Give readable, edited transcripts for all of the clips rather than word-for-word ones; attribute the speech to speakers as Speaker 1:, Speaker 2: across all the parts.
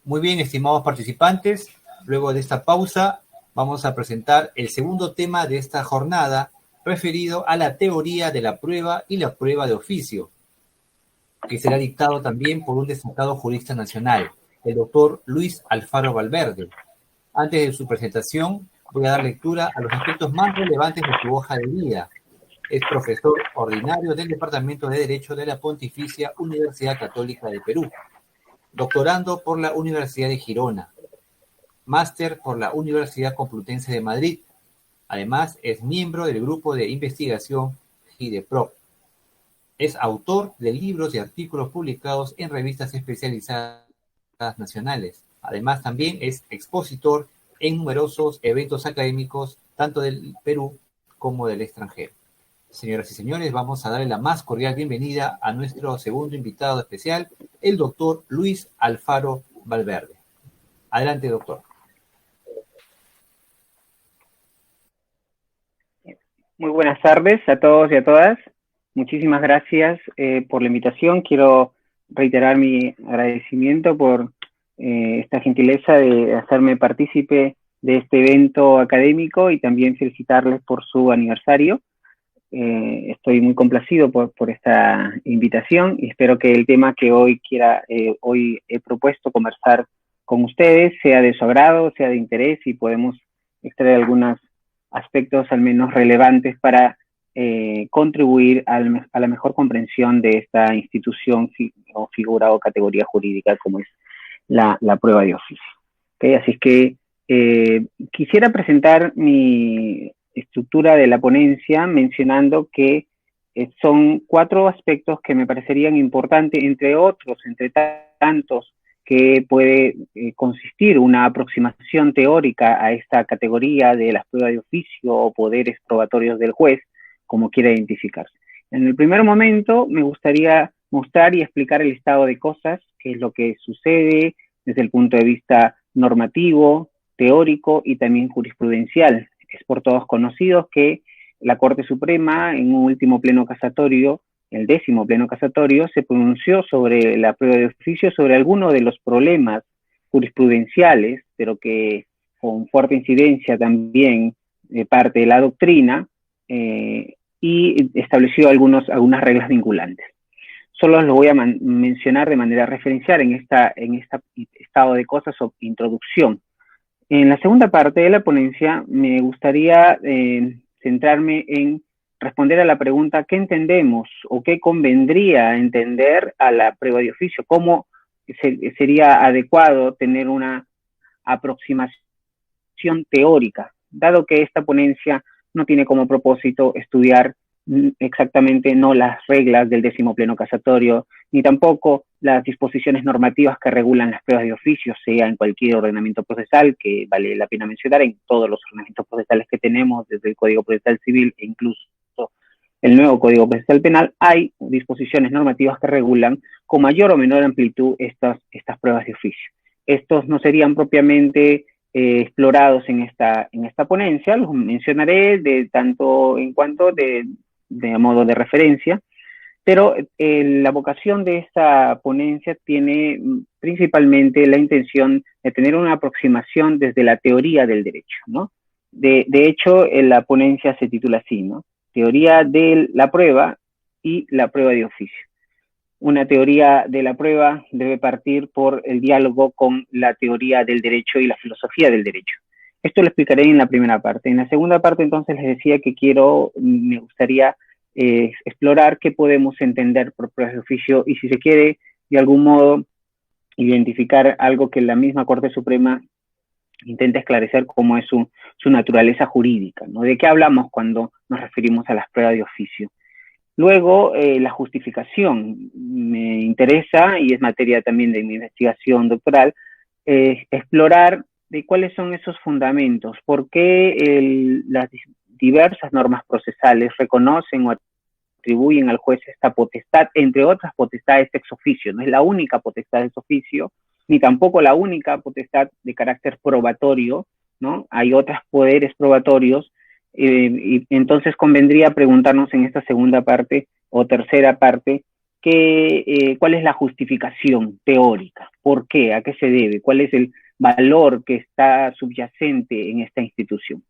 Speaker 1: Muy bien, estimados participantes, luego de esta pausa vamos a presentar el segundo tema de esta jornada, referido a la teoría de la prueba y la prueba de oficio, que será dictado también por un destacado jurista nacional, el doctor Luis Alfaro Valverde. Antes de su presentación, voy a dar lectura a los aspectos más relevantes de su hoja de vida. Es profesor ordinario del Departamento de Derecho de la Pontificia Universidad Católica de Perú, doctorando por la Universidad de Girona, máster por la Universidad Complutense de Madrid. Además, es miembro del grupo de investigación GIDEPRO. Es autor de libros y artículos publicados en revistas especializadas nacionales. Además, también es expositor en numerosos eventos académicos, tanto del Perú como del extranjero. Señoras y señores, vamos a darle la más cordial bienvenida a nuestro segundo invitado especial, el doctor Luis Alfaro Valverde. Adelante, doctor.
Speaker 2: Muy buenas tardes a todos y a todas. Muchísimas gracias por la invitación. Quiero reiterar mi agradecimiento por esta gentileza de hacerme partícipe de este evento académico y también felicitarles por su aniversario. Estoy muy complacido por esta invitación y espero que el tema que hoy he propuesto conversar con ustedes sea de su agrado, sea de interés y podemos extraer algunos aspectos al menos relevantes para contribuir a la mejor comprensión de esta institución o figura o categoría jurídica como es la prueba de oficio. ¿Okay? Así es que quisiera presentar mi estructura de la ponencia mencionando que son 4 aspectos que me parecerían importantes, entre otros, entre tantos, que puede consistir una aproximación teórica a esta categoría de las pruebas de oficio o poderes probatorios del juez, como quiera identificarse. En el primer momento me gustaría mostrar y explicar el estado de cosas, qué es lo que sucede desde el punto de vista normativo, teórico y también jurisprudencial. Es por todos conocidos que la Corte Suprema, en un último pleno casatorio, el 10º pleno casatorio, se pronunció sobre la prueba de oficio, sobre algunos de los problemas jurisprudenciales, pero que con fuerte incidencia también de parte de la doctrina, y estableció algunas reglas vinculantes. Solo lo voy a mencionar de manera referencial en este estado de cosas o introducción. En la segunda parte de la ponencia me gustaría centrarme en responder a la pregunta ¿qué entendemos o qué convendría entender a la prueba de oficio? ¿Cómo sería adecuado tener una aproximación teórica? Dado que esta ponencia no tiene como propósito estudiar exactamente no las reglas del 10º pleno casatorio, ni tampoco las disposiciones normativas que regulan las pruebas de oficio, sea en cualquier ordenamiento procesal, que vale la pena mencionar en todos los ordenamientos procesales que tenemos, desde el Código Procesal Civil e incluso el nuevo Código Procesal Penal, hay disposiciones normativas que regulan con mayor o menor amplitud estas pruebas de oficio. Estos no serían propiamente explorados en esta ponencia, los mencionaré de tanto en cuanto de modo de referencia, pero la vocación de esta ponencia tiene principalmente la intención de tener una aproximación desde la teoría del derecho, ¿no? De hecho, la ponencia se titula así, ¿no? Teoría de la prueba y la prueba de oficio. Una teoría de la prueba debe partir por el diálogo con la teoría del derecho y la filosofía del derecho. Esto lo explicaré en la primera parte. En la segunda parte, entonces, les decía que me gustaría explorar qué podemos entender por pruebas de oficio y, si se quiere, de algún modo, identificar algo que la misma Corte Suprema intenta esclarecer cómo es su naturaleza jurídica, ¿no? ¿De qué hablamos cuando nos referimos a las pruebas de oficio? Luego, la justificación me interesa, y es materia también de mi investigación doctoral, explorar de cuáles son esos fundamentos, por qué las diversas normas procesales reconocen o atribuyen al juez esta potestad, entre otras potestades ex officio. No es la única potestad ex officio, ni tampoco la única potestad de carácter probatorio, ¿no? Hay otros poderes probatorios, y entonces convendría preguntarnos en esta segunda parte o tercera parte cuál es la justificación teórica, por qué, a qué se debe, cuál es el valor que está subyacente en esta institución.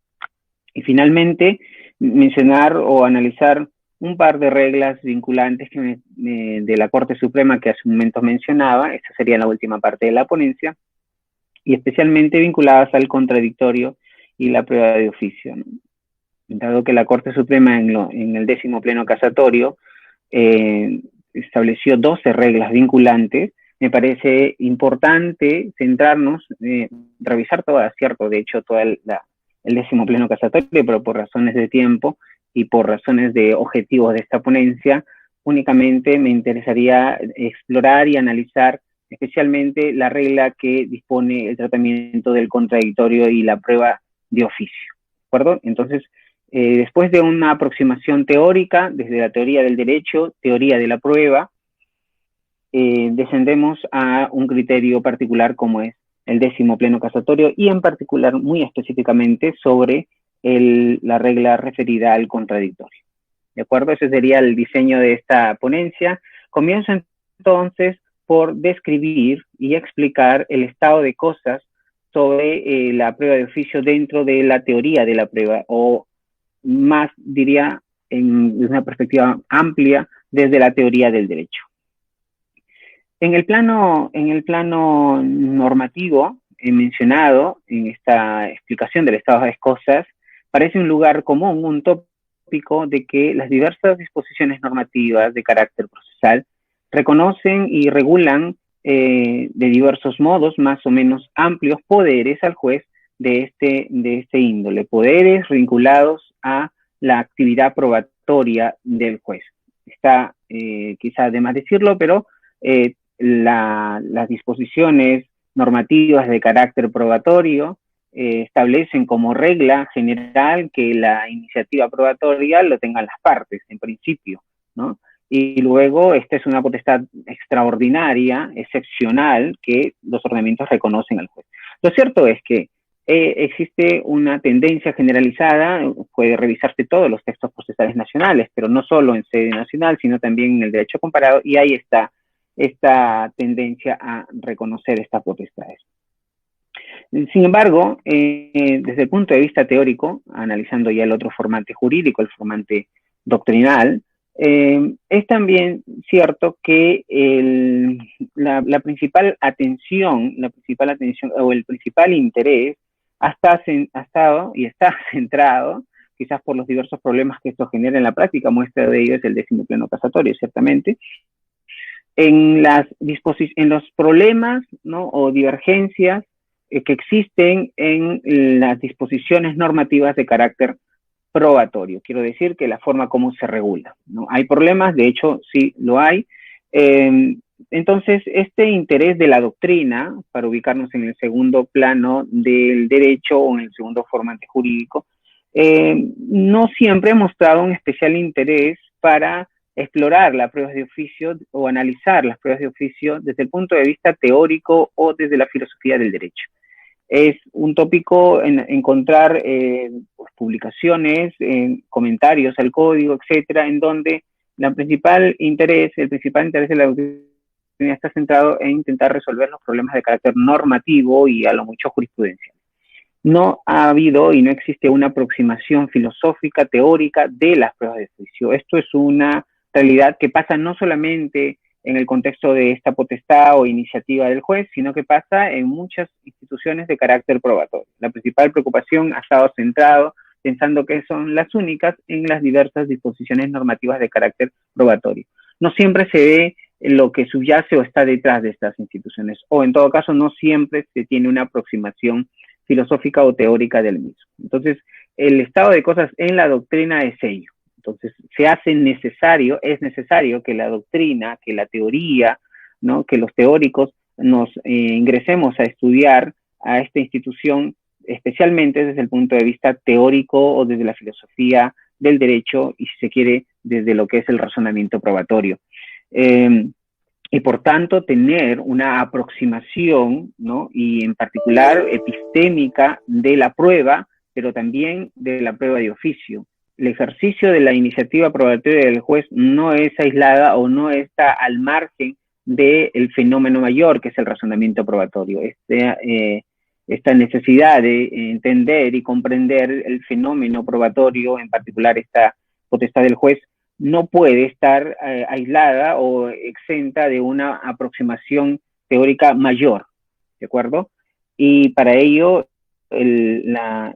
Speaker 2: Y finalmente, mencionar o analizar un par de reglas vinculantes de la Corte Suprema que hace un momento mencionaba. Esta sería la última parte de la ponencia, y especialmente vinculadas al contradictorio y la prueba de oficio, ¿no? Dado que la Corte Suprema en el 10º pleno casatorio estableció 12 reglas vinculantes, me parece importante centrarnos, revisar todas, cierto, de hecho todo el 10º pleno casatorio, pero por razones de tiempo y por razones de objetivos de esta ponencia, únicamente me interesaría explorar y analizar especialmente la regla que dispone el tratamiento del contradictorio y la prueba de oficio, ¿de acuerdo? Entonces, después de una aproximación teórica, desde la teoría del derecho, teoría de la prueba, descendemos a un criterio particular como es el 10º pleno casatorio y en particular, muy específicamente, sobre la regla referida al contradictorio. ¿De acuerdo? Ese sería el diseño de esta ponencia. Comienzo entonces por describir y explicar el estado de cosas sobre la prueba de oficio dentro de la teoría de la prueba, o más diría desde una perspectiva amplia desde la teoría del derecho. En el plano normativo mencionado en esta explicación del estado de cosas, parece un lugar común, un tópico de que las diversas disposiciones normativas de carácter procesal reconocen y regulan de diversos modos, más o menos amplios, poderes al juez de este índole, poderes vinculados a la actividad probatoria del juez. Está quizá de más decirlo, pero las disposiciones normativas de carácter probatorio establecen como regla general que la iniciativa probatoria lo tengan las partes, en principio, ¿no? Y luego esta es una potestad extraordinaria, excepcional, que los ordenamientos reconocen al juez. Lo cierto es que existe una tendencia generalizada, puede revisarse todos los textos procesales nacionales, pero no solo en sede nacional, sino también en el derecho comparado, y ahí está esta tendencia a reconocer estas potestades. Sin embargo, desde el punto de vista teórico, analizando ya el otro formante jurídico, el formante doctrinal, es también cierto que la principal atención o el principal interés ha estado y está centrado, quizás por los diversos problemas que esto genera en la práctica, muestra de ello es el 10º pleno casatorio, ciertamente, en los problemas, ¿no?, o divergencias que existen en las disposiciones normativas de carácter probatorio. Quiero decir que la forma como se regula, ¿no? Hay problemas, de hecho sí lo hay. Entonces, este interés de la doctrina, para ubicarnos en el segundo plano del derecho o en el segundo formante jurídico, no siempre ha mostrado un especial interés para explorar las pruebas de oficio o analizar las pruebas de oficio desde el punto de vista teórico o desde la filosofía del derecho. Es un tópico encontrar publicaciones, comentarios al código, etcétera, en donde el principal interés de la doctrina está centrado en intentar resolver los problemas de carácter normativo y a lo mucho jurisprudencial. No ha habido y no existe una aproximación filosófica, teórica de las pruebas de oficio. Esto es una realidad que pasa no solamente en el contexto de esta potestad o iniciativa del juez, sino que pasa en muchas instituciones de carácter probatorio. La principal preocupación ha estado centrado pensando que son las únicas en las diversas disposiciones normativas de carácter probatorio. No siempre se ve lo que subyace o está detrás de estas instituciones, o en todo caso no siempre se tiene una aproximación filosófica o teórica del mismo. Entonces, el estado de cosas en la doctrina es ello. Entonces, es necesario que la doctrina, que la teoría, ¿no?, que los teóricos nos ingresemos a estudiar a esta institución, especialmente desde el punto de vista teórico o desde la filosofía del derecho y, si se quiere, desde lo que es el razonamiento probatorio. Y por tanto, tener una aproximación, ¿no?, y en particular epistémica de la prueba, pero también de la prueba de oficio. el ejercicio de la iniciativa probatoria del juez no es aislada o no está al margen del fenómeno mayor, que es el razonamiento probatorio. Esta necesidad de entender y comprender el fenómeno probatorio, en particular esta potestad del juez, no puede estar aislada o exenta de una aproximación teórica mayor, ¿de acuerdo? Y para ello la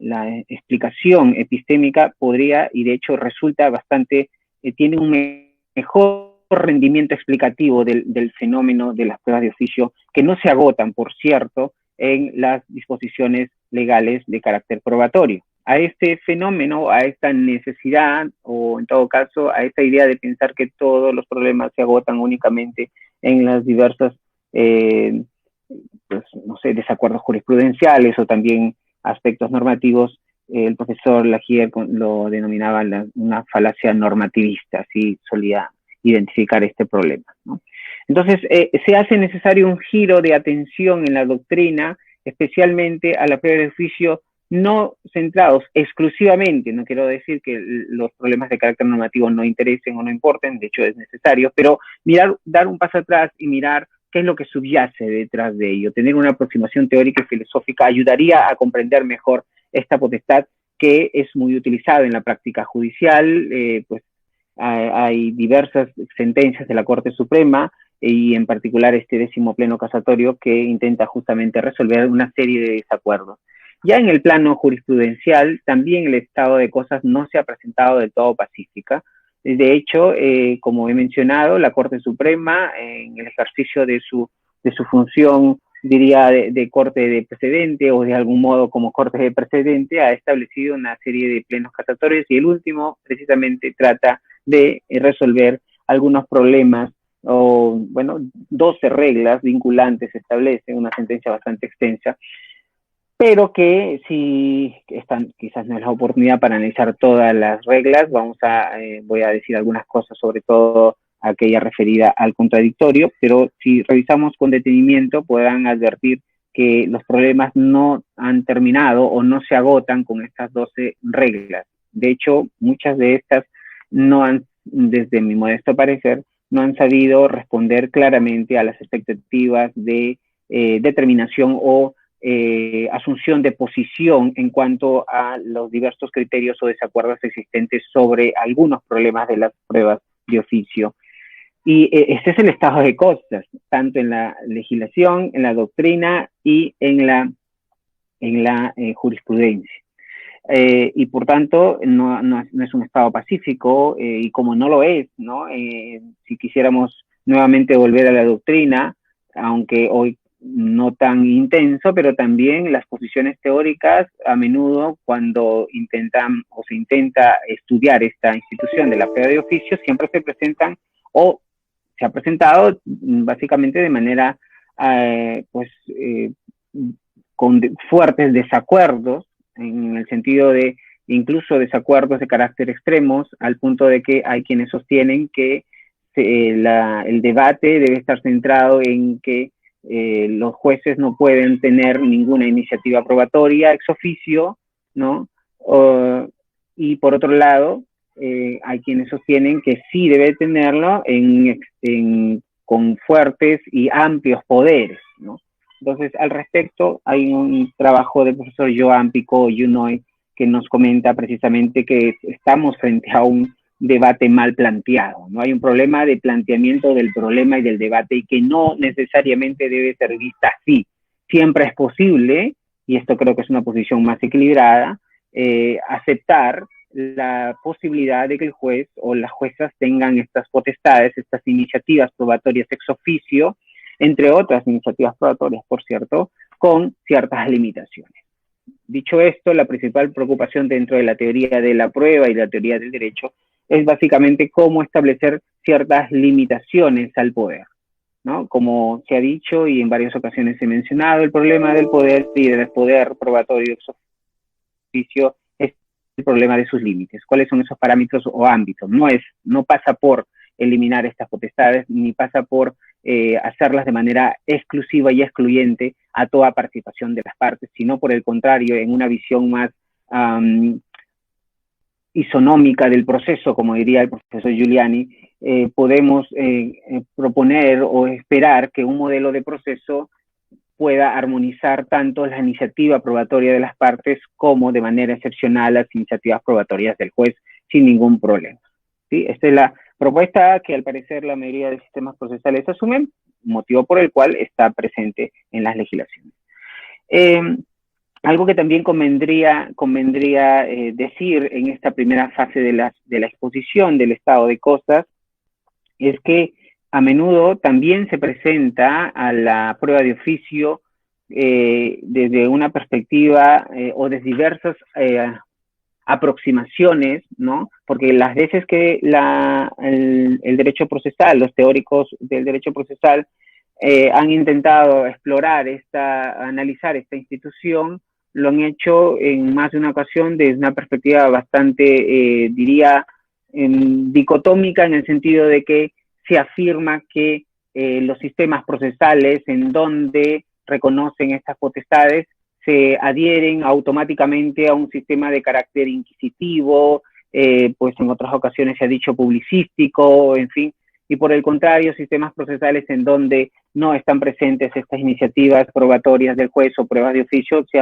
Speaker 2: explicación epistémica podría, y de hecho resulta bastante, tiene un mejor rendimiento explicativo del fenómeno de las pruebas de oficio, que no se agotan, por cierto, en las disposiciones legales de carácter probatorio. A este fenómeno, a esta necesidad, o en todo caso, a esta idea de pensar que todos los problemas se agotan únicamente en las diversas pues, no sé, desacuerdos jurisprudenciales o también aspectos normativos, el profesor Lagier lo denominaba una falacia normativista, así solía identificar este problema, ¿no? Entonces, se hace necesario un giro de atención en la doctrina, especialmente a la prueba de oficio, no centrados exclusivamente, no quiero decir que los problemas de carácter normativo no interesen o no importen, de hecho es necesario, pero dar un paso atrás y mirar qué es lo que subyace detrás de ello. Tener una aproximación teórica y filosófica ayudaría a comprender mejor esta potestad que es muy utilizada en la práctica judicial. Pues hay diversas sentencias de la Corte Suprema y en particular este 10º pleno casatorio que intenta justamente resolver una serie de desacuerdos. Ya en el plano jurisprudencial, también el estado de cosas no se ha presentado del todo pacífica. De hecho, como he mencionado, la Corte Suprema, en el ejercicio de su función, diría, de corte de precedente o de algún modo como corte de precedente, ha establecido una serie de plenos casatorios y el último precisamente trata de resolver algunos problemas o, bueno, 12 reglas vinculantes establece, una sentencia bastante extensa, pero que si quizás no es la oportunidad para analizar todas las reglas, voy a decir algunas cosas, sobre todo aquella referida al contradictorio, pero si revisamos con detenimiento podrán advertir que los problemas no han terminado o no se agotan con estas 12 reglas. De hecho, muchas de estas no han, desde mi modesto parecer, no han sabido responder claramente a las expectativas de determinación o asunción de posición en cuanto a los diversos criterios o desacuerdos existentes sobre algunos problemas de las pruebas de oficio. Y este es el estado de cosas, tanto en la legislación, en la doctrina y en la jurisprudencia. Y por tanto, no es un estado pacífico, y como no lo es, ¿no? Si quisiéramos nuevamente volver a la doctrina, aunque hoy no tan intenso, pero también las posiciones teóricas a menudo cuando se intenta estudiar esta institución de la prueba de oficio siempre se presentan o se ha presentado básicamente de manera con fuertes desacuerdos, en el sentido de incluso desacuerdos de carácter extremos, al punto de que hay quienes sostienen que el debate debe estar centrado en que los jueces no pueden tener ninguna iniciativa probatoria ex oficio, ¿no? Y por otro lado, hay quienes sostienen que sí debe tenerlo con fuertes y amplios poderes, ¿no? Entonces, al respecto, hay un trabajo del profesor Joan Picot-Junoy que nos comenta precisamente que estamos frente a un debate mal planteado, ¿no? Hay un problema de planteamiento del problema y del debate y que no necesariamente debe ser vista así. Siempre es posible, y esto creo que es una posición más equilibrada, aceptar la posibilidad de que el juez o las juezas tengan estas potestades, estas iniciativas probatorias ex oficio, entre otras iniciativas probatorias, por cierto, con ciertas limitaciones. Dicho esto, la principal preocupación dentro de la teoría de la prueba y la teoría del derecho es básicamente cómo establecer ciertas limitaciones al poder, ¿no? Como se ha dicho y en varias ocasiones he mencionado, el problema del poder y del poder probatorio ex oficio es el problema de sus límites. ¿Cuáles son esos parámetros o ámbitos? No pasa por eliminar estas potestades, ni pasa por hacerlas de manera exclusiva y excluyente a toda participación de las partes, sino por el contrario, en una visión más isonómica del proceso, como diría el profesor Giuliani, podemos proponer o esperar que un modelo de proceso pueda armonizar tanto la iniciativa probatoria de las partes como de manera excepcional las iniciativas probatorias del juez sin ningún problema. ¿Sí? Esta es la propuesta que al parecer la mayoría de sistemas procesales asumen, motivo por el cual está presente en las legislaciones. Algo que también convendría decir en esta primera fase de la exposición del estado de cosas es que a menudo también se presenta a la prueba de oficio desde una perspectiva o de diversas aproximaciones, ¿no? Porque las veces que el derecho procesal, los teóricos del derecho procesal han intentado explorar analizar esta institución, lo han hecho en más de una ocasión desde una perspectiva bastante, diría, dicotómica, en el sentido de que se afirma que los sistemas procesales en donde reconocen estas potestades se adhieren automáticamente a un sistema de carácter inquisitivo, pues en otras ocasiones se ha dicho publicístico, en fin, y por el contrario, sistemas procesales en donde no están presentes estas iniciativas probatorias del juez o pruebas de oficio se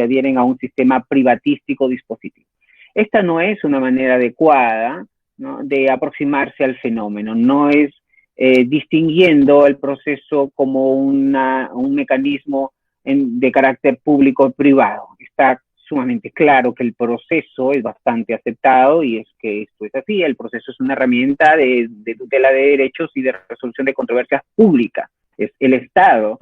Speaker 2: adhieren a un sistema privatístico dispositivo. Esta no es una manera adecuada, ¿no?, de aproximarse al fenómeno, no es distinguiendo el proceso como un mecanismo de carácter público o privado. Está sumamente claro que el proceso es bastante aceptado y es que esto es así. El proceso es una herramienta de tutela de derechos y de resolución de controversias públicas. Es el Estado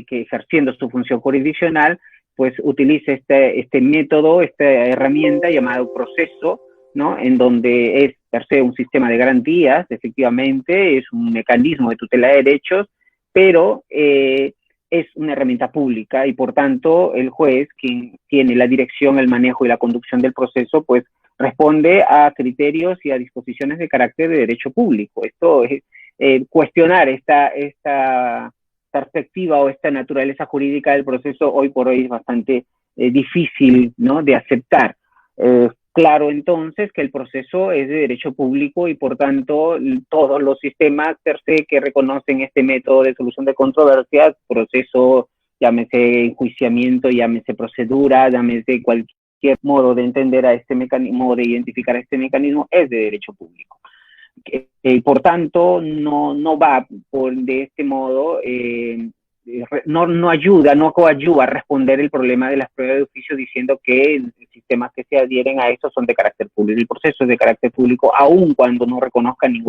Speaker 2: que, ejerciendo su función jurisdiccional, pues utiliza este método, esta herramienta llamado proceso, ¿no?, en donde es per se un sistema de garantías, efectivamente, es un mecanismo de tutela de derechos, pero es una herramienta pública y por tanto el juez, quien tiene la dirección, el manejo y la conducción del proceso, pues responde a criterios y a disposiciones de carácter de derecho público. Esto es cuestionar esta perspectiva o esta naturaleza jurídica del proceso hoy por hoy es bastante difícil, ¿no?, de aceptar. Claro, entonces, que el proceso es de derecho público y, por tanto, todos los sistemas per se que reconocen este método de solución de controversias, proceso, llámese enjuiciamiento, llámese procedura, llámese cualquier modo de entender a este mecanismo, de identificar a este mecanismo, es de derecho público. Por tanto, no va de este modo, no ayuda, no coadyuva a responder el problema de las pruebas de oficio diciendo que los sistemas que se adhieren a esto son de carácter público. El proceso es de carácter público, aun cuando no reconozca ningún